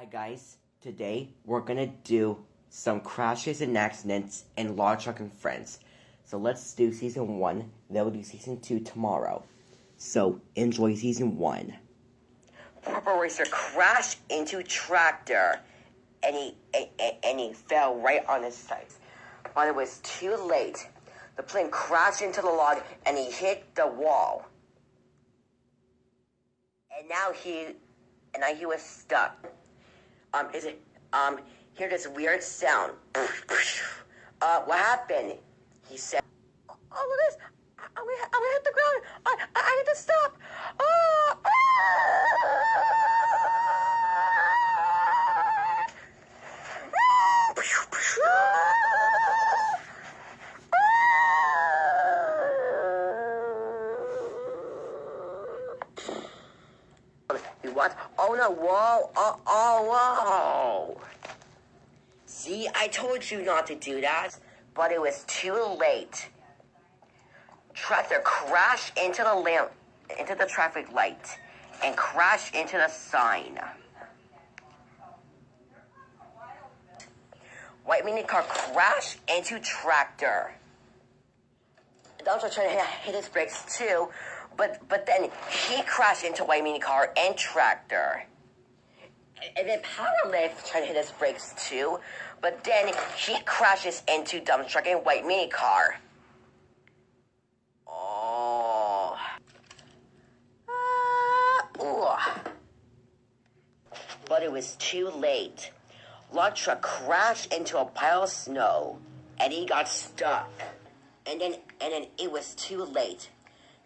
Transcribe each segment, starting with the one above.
Hi guys, today we're gonna do some crashes and accidents in Law Truck and Friends. So let's do season 1, then we'll do season 2 tomorrow. So enjoy season 1. Purple Racer crashed into tractor and he fell right on his sides. But it was too late. The plane crashed into the log and he hit the wall. And now he was stuck. Hear this weird sound. What happened? He said, oh, look at this. I'm gonna hit the ground. I need to stop. What? Oh no, whoa, whoa. See, I told you not to do that, but it was too late. Tractor crashed into the traffic light, and crashed into the sign. White mini car crashed into tractor. The dog was trying to hit his brakes too, but then he crashed into white mini car and tractor. And then Powerlift tried to hit his brakes too, but then he crashes into dump truck and white mini car. Oh. But it was too late. Lot truck crashed into a pile of snow, and he got stuck. And then it was too late.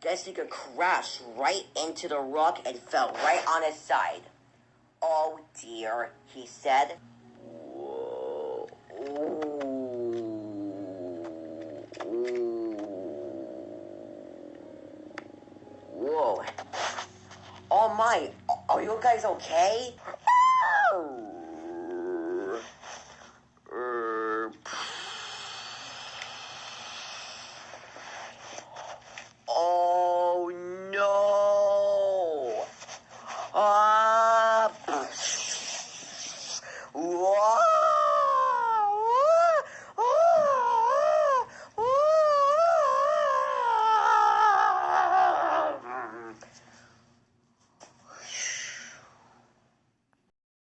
Guess he could crash right into the rock and fell right on his side. Oh dear, he said. Whoa. Whoa. Oh my, are you guys okay?